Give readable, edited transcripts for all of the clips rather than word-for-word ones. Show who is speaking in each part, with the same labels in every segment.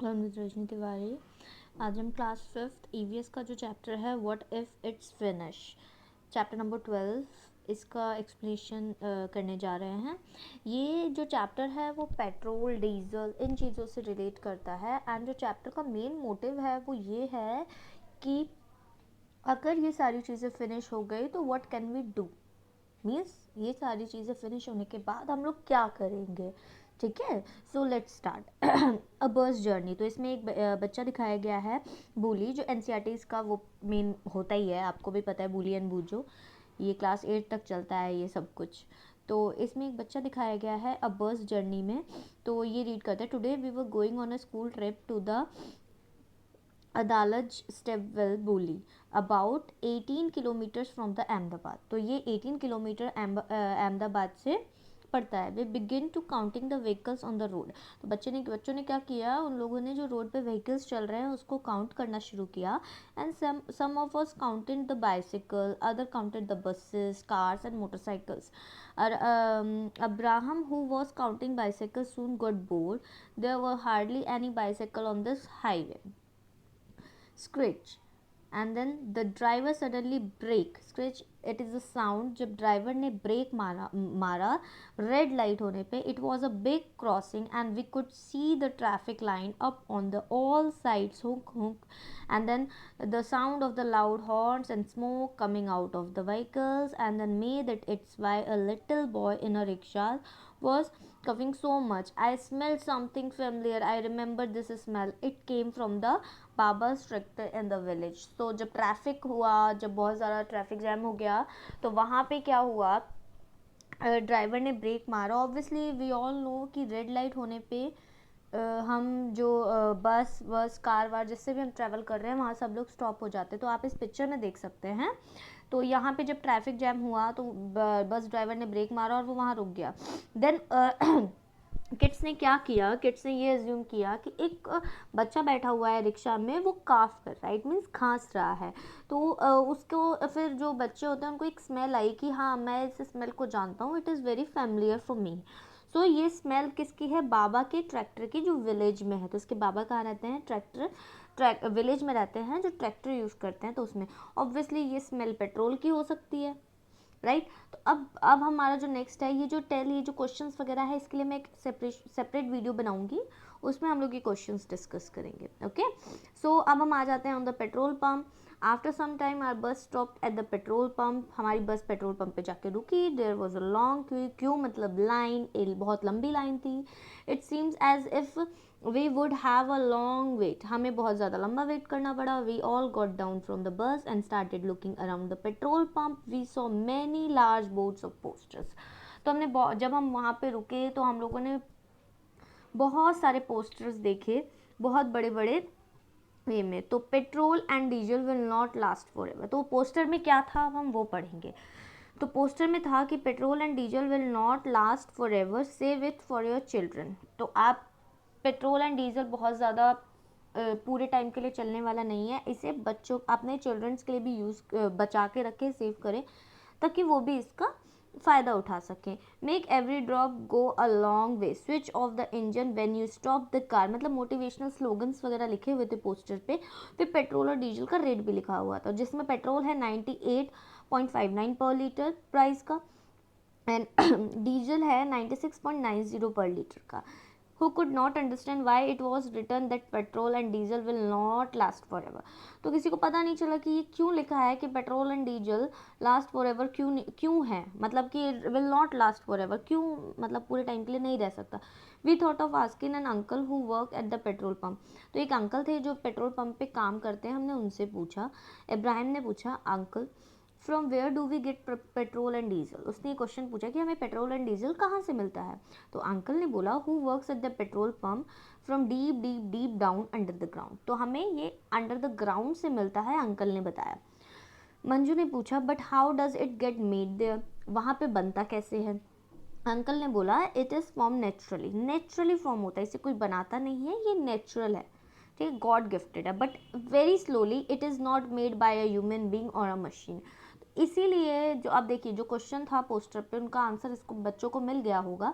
Speaker 1: रजनी तिवारी। आज हम class 5th EVS का जो चैप्टर है what if it's finish, chapter number 12 इसका एक्सप्लेनेशन करने जा रहे हैं। ये जो चैप्टर है वो पेट्रोल डीजल इन चीज़ों से रिलेट करता है। एंड जो चैप्टर का मेन मोटिव है वो ये है कि अगर ये सारी चीज़ें फिनिश हो गई तो what can we do, means ये सारी चीज़ें फिनिश होने के बाद हम लोग क्या करेंगे। ठीक है, so let's start a bus journey. तो इसमें एक बच्चा दिखाया गया है बूली, जो एनसीईआरटीज़ का वो मेन होता ही है, आपको भी पता है बूली एंड बूजो, ये क्लास 8 तक चलता है ये सब कुछ। तो इसमें एक बच्चा दिखाया गया है अ बस जर्नी में। तो ये रीड करते हैं, today we were going on a school trip to the Adalaj stepwell बोली about 18 kilometres from the Ahmedabad. तो ये 18 किलोमीटर अहमदाबाद से पड़ता है। We begin to counting the vehicles on the road. तो बच्चों ने क्या किया, उन लोगों ने जो रोड पे व्हीकल्स चल रहे हैं उसको काउंट करना शुरू किया। And some of us counted the bicycle, other counted the buses, cars and motorcycles. और Abraham, who was counting bicycles, soon got bored. There were hardly any bicycle on this highway. Screech, and then the driver suddenly brake. Screech, it is the sound जब driver ने break मारा red light होने पे. It was a big crossing and we could see the traffic line up on the all sides, honk honk, and then the sound of the loud horns and smoke coming out of the vehicles, and then made it its why a little boy in a rickshaw was coughing so much. I smelled something familiar. I remember this smell. It came from the बाबा's tractor in the village. तो जब traffic हुआ, जब बहुत ज़्यादा traffic jam हो गया, तो वहाँ पे क्या हुआ, ड्राइवर ने ब्रेक मारा। ऑब्वियसली वी ऑल नो कि रेड लाइट होने पे हम जो बस कार वार जिससे भी हम ट्रैवल कर रहे हैं वहाँ सब लोग स्टॉप हो जाते हैं। तो आप इस पिक्चर में देख सकते हैं। तो यहाँ पे जब ट्रैफिक जैम हुआ तो बस ड्राइवर ने ब्रेक मारा और वो वहाँ रुक गया। देन किड्स ने क्या किया, किड्स ने ये एज्यूम किया कि एक बच्चा बैठा हुआ है रिक्शा में, वो काफ कर रहा है, इट मीन्स खांस रहा है। तो उसको फिर जो बच्चे होते हैं उनको एक स्मेल आई कि हाँ मैं इस स्मेल को जानता हूँ, it is very familiar for me. So ये स्मेल किसकी है, बाबा के ट्रैक्टर की, जो विलेज में है। तो उसके बाबा कहाँ रहते हैं, विलेज में रहते हैं, जो ट्रैक्टर यूज़ करते हैं। तो उसमें ऑब्वियसली ये स्मेल पेट्रोल की हो सकती है, राइट। तो अब हमारा जो नेक्स्ट है, ये जो ये जो क्वेश्चंस वगैरह है, इसके लिए मैं एक सेपरेट वीडियो बनाऊंगी, उसमें हम लोग ये क्वेश्चंस डिस्कस करेंगे। ओके, सो अब हम आ जाते हैं on the petrol pump. After some time our bus stopped at the petrol pump. हमारी बस पेट्रोल पंप पे जाके रुकी। There was a long queue, queue मतलब लाइन, बहुत लंबी लाइन थी। It seems as if we would have a long wait, हमें बहुत ज़्यादा लंबा वेट करना पड़ा। We all got down from the bus and started looking around the petrol pump. We saw many large boards of posters. तो जब हम वहाँ पे रुके तो हम लोगों ने बहुत सारे पोस्टर्स देखे, बहुत बड़े बड़े वे में। तो petrol and diesel will not last for ever. तो पोस्टर में क्या था अब हम वो पढ़ेंगे। तो पोस्टर में था कि petrol and diesel will not last for ever, save it for your children. तो आप पेट्रोल एंड डीजल बहुत ज़्यादा पूरे टाइम के लिए चलने वाला नहीं है, इसे बच्चों अपने चिल्ड्रंस के लिए भी यूज़ बचा के रखें, सेव करें, ताकि वो भी इसका फ़ायदा उठा सकें। Make every drop go a long way, switch off the engine when you stop the car. मतलब मोटिवेशनल स्लोगन्स वगैरह लिखे हुए थे पोस्टर पे। फिर पेट्रोल और डीजल का रेट भी लिखा हुआ था, जिसमें पेट्रोल है 98.59 पर लीटर प्राइस का, एंड डीजल है 96.90 पर लीटर का। Who could not understand why it was written that petrol and diesel will not last forever। तो किसी को पता नहीं चला कि ये क्यों लिखा है कि petrol and diesel last for ever क्यों है, मतलब कि will not last for ever क्यों, मतलब पूरे टाइम के लिए नहीं रह सकता। We thought of asking an uncle who work at the petrol pump. तो एक अंकल थे जो पेट्रोल पंप पे काम करते हैं, हमने उनसे पूछा, इब्राहिम ने पूछा, uncle from where do we get petrol and diesel. उसने ये क्वेश्चन पूछा कि हमें पेट्रोल एंड डीजल कहाँ से मिलता है। तो अंकल ने बोला, who works at the petrol pump from deep deep deep down under the ground. तो हमें ये अंडर द ग्राउंड से मिलता है, अंकल ने बताया। मंजू ने पूछा, but how does it get made there, वहाँ पे बनता कैसे है। अंकल ने बोला, it is form naturally form होता है, इसे कोई बनाता नहीं है, ये नेचुरल है, ठीक है, गॉड गिफ्टेड है, but very slowly, it is not made by a human being और अ मशीन। इसीलिए जो आप देखिए जो क्वेश्चन था पोस्टर पे, उनका आंसर इसको बच्चों को मिल गया होगा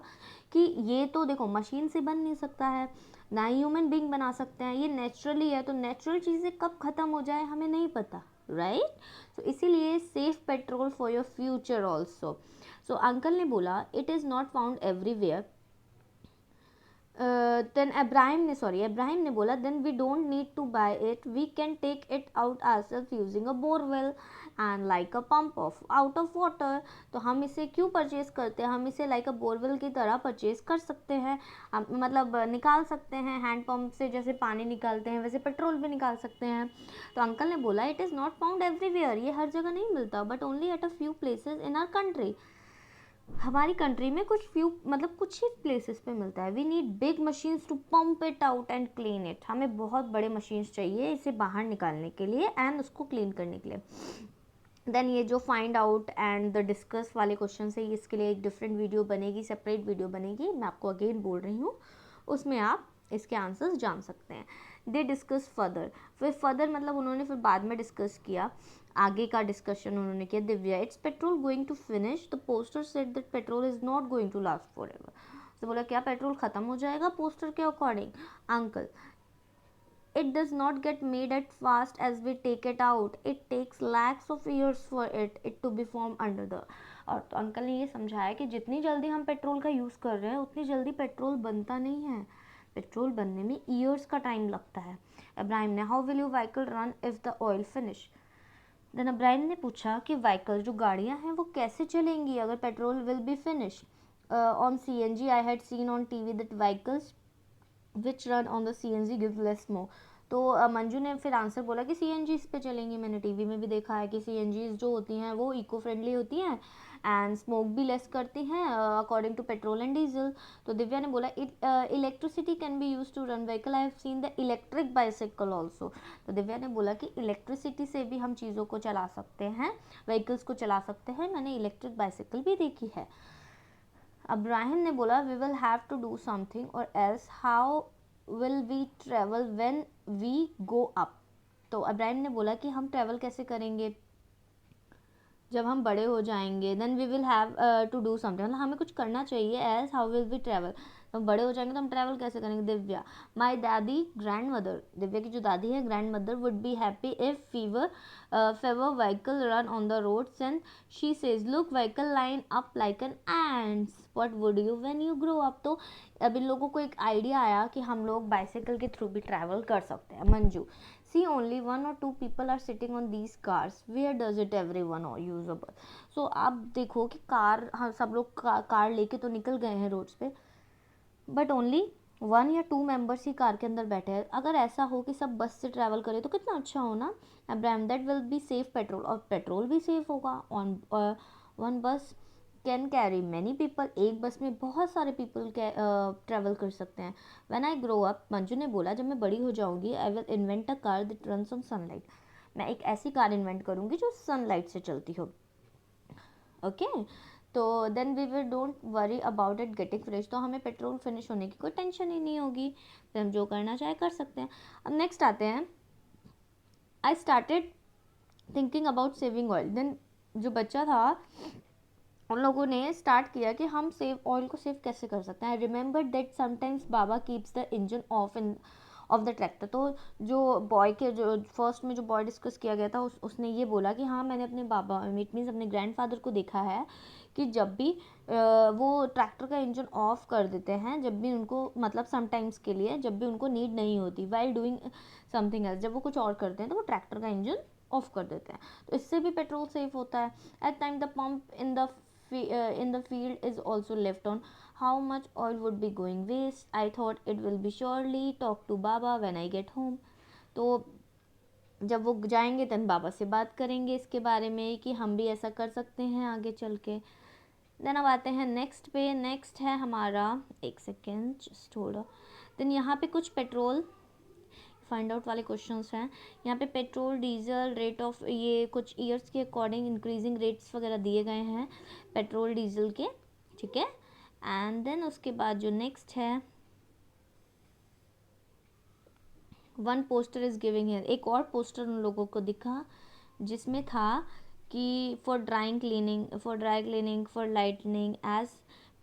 Speaker 1: कि ये तो देखो मशीन से बन नहीं सकता है, ना ही ह्यूमन बीइंग बना सकते हैं, ये नेचुरली है, तो नेचुरल चीज़ें कब ख़त्म हो जाए हमें नहीं पता, राइट। तो इसीलिए safe petrol for your future also. So uncle ने बोला it is not found everywhere. Then Ibrahim ने बोला then we don't need to buy it, we can take it out ourselves using a borewell and like a pump of out of water. तो हम इसे क्यों purchase करते हैं, हम इसे लाइक अ बोरवेल की तरह परचेज कर सकते हैं, हम मतलब निकाल सकते हैं, हैंड पंप से जैसे पानी निकालते हैं वैसे पेट्रोल भी निकाल सकते हैं। तो अंकल ने बोला it is not found everywhere, ये हर जगह नहीं मिलता, but only at a few places in our country, हमारी कंट्री में कुछ फ्यू मतलब कुछ ही प्लेसेस पे मिलता है। We need big machines to pump it out and clean it, हमें बहुत बड़े मशीन्स चाहिए इसे बाहर निकालने के लिए एंड उसको क्लीन करने के लिए। देन ये जो find out and the discuss वाले क्वेश्चन है, इसके लिए एक डिफरेंट वीडियो बनेगी, सेपरेट वीडियो बनेगी, मैं आपको अगेन बोल रही हूँ, उसमें आप इसके आंसर्स जान सकते हैं। दे डिस्कस फर्दर, फिर फर्दर मतलब उन्होंने फिर बाद में डिस्कस किया, आगे का डिस्कशन उन्होंने किया। Divya it's petrol going to finish, the poster said that petrol is not going to last for ever. तो बोला क्या पेट्रोल ख़त्म हो जाएगा पोस्टर के according? Uncle it does not get made as fast as we take it out, it takes lakhs of years for it to be formed under the। और तो uncle ने ये समझाया कि जितनी जल्दी हम पेट्रोल का यूज़ कर रहे हैं उतनी जल्दी पेट्रोल बनता नहीं है, पेट्रोल बनने में ईयर्स का टाइम लगता है। इब्राहिम ने how will you vehicle run if the oil finish. Then Ibrahim ने पूछा कि व्हीकल जो गाड़ियाँ हैं वो कैसे चलेंगी अगर petrol will be finish. On CNG I had seen on TV that vehicles which run on the CNG give less smoke. तो मंजू ने फिर आंसर बोला कि CNG पे चलेंगी, मैंने टीवी में भी देखा है कि CNG जो होती हैं वो इको फ्रेंडली होती हैं एंड स्मोक भी लेस करती हैं according to petrol and diesel. तो दिव्या ने बोला electricity can be use to run vehicle, I have seen the electric bicycle also. तो दिव्या ने बोला कि इलेक्ट्रिसिटी से भी हम चीज़ों को चला सकते हैं, व्हीकल्स को चला सकते हैं, मैंने इलेक्ट्रिक बाइसाइकिल भी देखी है। इब्राहिम ने बोला we will have to do something or else how will we travel when we go up. तो इब्राहिम ने बोला कि हम ट्रैवल कैसे करेंगे जब हम बड़े हो जाएंगे। Then we will have to do something, मतलब हमें कुछ करना चाहिए। As how will we travel, हम बड़े हो जाएंगे तो हम ट्रैवल कैसे करेंगे। दिव्या माई दादी ग्रैंड मदर, दिव्या की जो दादी है grand mother would be happy if fever favour vehicle run on the roads and she says look vehicle line up like an ends, what would you when you grow up. तो अब इन लोगों को एक idea आया कि हम लोग bicycle के थ्रू भी ट्रैवल कर सकते हैं। Manju see only 1 or 2 people are sitting on these cars, where does it everyone or use a bus। so आप देखो कि कार, हाँ सब लोग कार लेके तो निकल गए हैं रोड्स पे, बट ओनली 1 या 2 मेंबर्स ही कार के अंदर बैठे हैं। अगर ऐसा हो कि सब बस से ट्रैवल करें तो कितना अच्छा हो ना। Abraham that will be safe petrol, और पेट्रोल भी सेफ होगा। ऑन वन बस कैन कैरी मैनी पीपल, एक बस में बहुत सारे पीपल ट्रैवल कर सकते हैं। When I grow up, Manju ने बोला जब मैं बड़ी हो जाऊंगी I will invent a car that runs on sunlight, मैं एक ऐसी कार इन्वेंट करूंगी जो सनलाइट से चलती हो। ओके तो then we will don't worry about it getting finish, तो हमें पेट्रोल फिनिश होने की कोई टेंशन ही नहीं होगी, फिर हम जो करना चाहे कर सकते हैं। अब नेक्स्ट आते हैं, I started thinking about saving oil. Then जो बच्चा था उन लोगों ने स्टार्ट किया कि हम सेव ऑयल को सेव कैसे कर सकते हैं। I remember that sometimes Baba keeps the engine of the tractor. तो जो बॉय के जो फर्स्ट में जो बॉय डिस्कस किया गया था उसने ये बोला कि हाँ मैंने अपने बाबा इट मीन्स अपने ग्रैंडफादर को देखा है कि जब भी वो ट्रैक्टर का इंजन ऑफ कर देते हैं, जब भी उनको मतलब समटाइम्स के लिए जब भी उनको नीड नहीं होती, वाइल डूइंग समथिंग एल्स, जब वो कुछ और करते हैं तो वो ट्रैक्टर का इंजन ऑफ कर देते हैं, तो इससे भी पेट्रोल सेव होता है। At time the pump in the field is also left on, how much oil would be going waste, I thought it will be surely talk to baba when I get home। तो जब वो जाएंगे तब बाबा से बात करेंगे इसके बारे में कि हम भी ऐसा कर सकते हैं आगे चल के। देन अब आते हैं नेक्स्ट पे, नेक्स्ट है हमारा, एक सेकेंड जस्ट होल्ड। देन यहाँ पे कुछ पेट्रोल फाइंड आउट वाले क्वेश्चंस हैं। यहाँ पे पेट्रोल डीजल रेट ऑफ, ये कुछ ईयर्स के अकॉर्डिंग इंक्रीजिंग रेट्स वगैरह दिए गए हैं पेट्रोल डीजल के, ठीक है। एंड देन उसके बाद जो नेक्स्ट है, वन पोस्टर इज गिविंग है, एक और पोस्टर उन लोगों को दिखा जिसमें था कि for dry cleaning, for lightning, as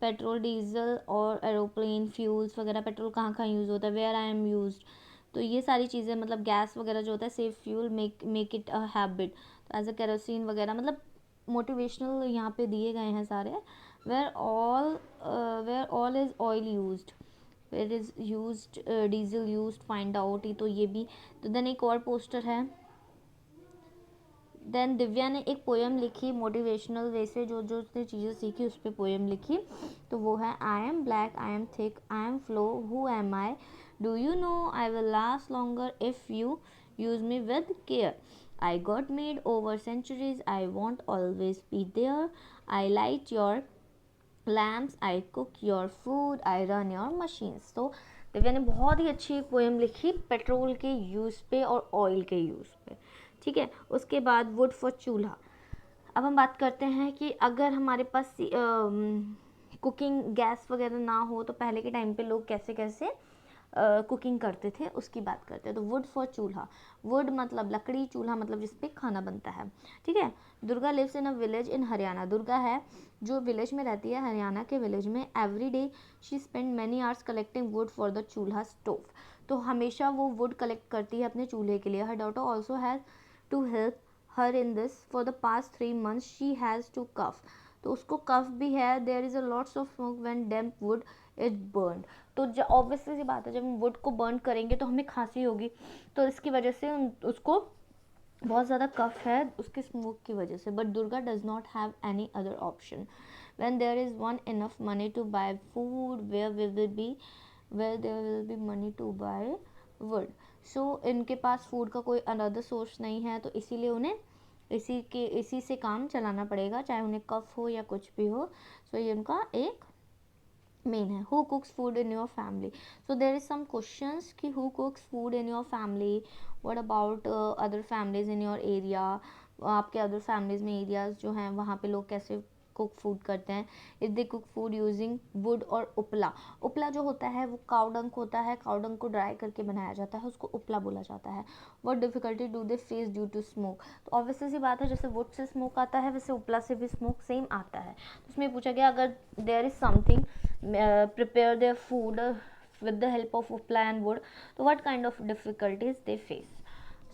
Speaker 1: petrol, diesel और एरोप्लेन फ्यूल्स वगैरह, पेट्रोल कहाँ कहाँ यूज़ होता है, वेयर आई एम यूज्ड। तो ये सारी चीज़ें मतलब गैस वगैरह जो होता है, safe fuel, make it a habit, तो एज अ केरोसिन वगैरह, मतलब मोटिवेशनल यहाँ पे दिए गए हैं सारे। Where all is oil used, where is used diesel used, find out, ये तो ये भी। तो देन एक और पोस्टर है। देन दिव्या ने एक पोएम लिखी मोटिवेशनल वे से, जो जो उसने चीज़ें सीखी उस पर पोएम लिखी। तो वो है, I am black, I am thick, I am flow, who am I, do you know I will last longer if you use me with care, I got made over centuries, I won't always be there, I light your lamps, I cook your food, I run your machines. तो दिव्या ने बहुत ही अच्छी poem लिखी petrol के use पे और oil के use पे, ठीक है। उसके बाद वुड फॉर चूल्हा। अब हम बात करते हैं कि अगर हमारे पास कुकिंग गैस वगैरह ना हो तो पहले के टाइम पे लोग कैसे कैसे कुकिंग करते थे, उसकी बात करते हैं। तो वुड फॉर चूल्हा, वुड मतलब लकड़ी, चूल्हा मतलब जिस पे खाना बनता है, ठीक है। Durga lives in a village in Haryana, Durga है जो विलेज में रहती है, हरियाणा के विलेज में। Every day she spend many hours collecting would for the चूल्हा स्टोव, तो हमेशा वो वुड कलेक्ट करती है अपने चूल्हे के लिए। Her daughter also has to help her in this, for the past 3 months she has to cough, तो उसको कफ भी है। There is a lots of smoke when damp wood is burn, तो ऑब्वियसली सी बात है जब हम वुड को बर्न करेंगे तो हमें खांसी होगी, तो इसकी वजह से उसको बहुत ज़्यादा कफ है उसके स्मोक की वजह से। But Durga does not have any other option, when there is one enough money to buy food, where there will be money to buy wood. So इनके पास फूड का कोई अनदर सोर्स नहीं है, तो इसीलिए उन्हें इसी से काम चलाना पड़ेगा, चाहे उन्हें कफ हो या कुछ भी हो। सो ये उनका एक मेन है। Who cooks food in your family, so there is some questions कि who cooks food in your family, what about other families in your area, आपके अदर फैमिलीज में एरियाज जो हैं वहाँ पे लोग कैसे कुक फूड करते हैं। If they cook food using would और उपला, उपला जो होता है वो काउडंग होता है, काउडंग को ड्राई करके बनाया जाता है, उसको उपला बोला जाता है। What difficulty do they face due to smoke, तो ऑब्वियसली सी बात है जैसे वुड से स्मोक आता है वैसे उपला से भी स्मोक सेम आता है। तो उसमें पूछा गया अगर there is something prepare their food with the help of upla and wood, so what kind of difficulties they face.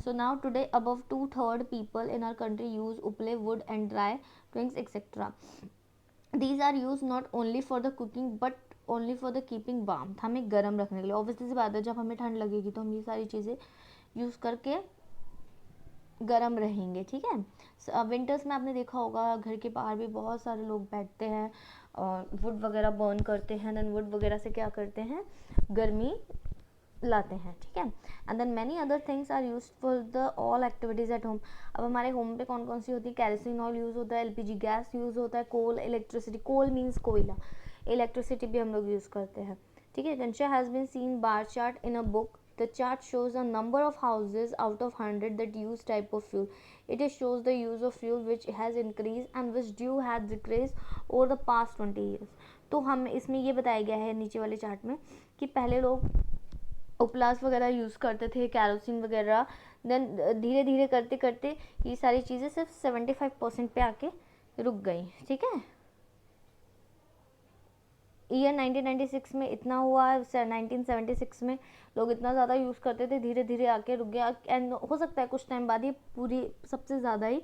Speaker 1: So now today above 2/3 people in our country use uple, wood and dry drinks etc. These are used not only for the cooking but only for the keeping warm, हमें गर्म रखने के लिए। Obviously सी बात है जब हमें ठंड लगेगी तो हम ये सारी चीज़ें यूज़ करके गर्म रहेंगे, ठीक है। विंटर्स में आपने देखा होगा घर के बाहर भी बहुत सारे लोग बैठते हैं और वुड वगैरह बर्न करते हैं, देन वुड वगैरह से क्या करते हैं, गर्मी लाते हैं, ठीक है। And then many other things are use for the all activities at home. अब हमारे होम पे कौन कौन सी होती है, कैरोसिन ऑयल यूज़ होता है, एलपीजी गैस यूज़ होता है, कोल, इलेक्ट्रिसिटी, कोल मीन्स कोयला, इलेक्ट्रिसिटी भी हम लोग यूज़ करते हैं, ठीक है। Kansha has been seen bar chart in a book, the chart shows a number of houses out of 100 that use type of fuel. It shows the use of fuel which has increased and which due has decreased over the past 20 years. तो हम इसमें ये बताया गया है नीचे वाले chart में कि पहले लोग उपलास वगैरह यूज़ करते थे, कैरोसिन वगैरह, देन धीरे धीरे करते करते ये सारी चीज़ें सिर्फ 75% पे आके रुक गई, ठीक है। ईयर 1996 में इतना हुआ, 1976 में लोग इतना ज़्यादा यूज़ करते थे, धीरे धीरे आके रुक गया, एंड हो सकता है कुछ टाइम बाद ये पूरी सबसे ज़्यादा ही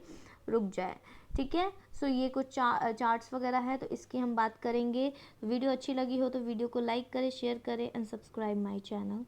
Speaker 1: रुक जाए, ठीक है। सो ये कुछ चार्ट्स वगैरह है तो इसकी हम बात करेंगे। वीडियो अच्छी लगी हो तो वीडियो को लाइक करें, शेयर करें एंड सब्सक्राइब माई चैनल।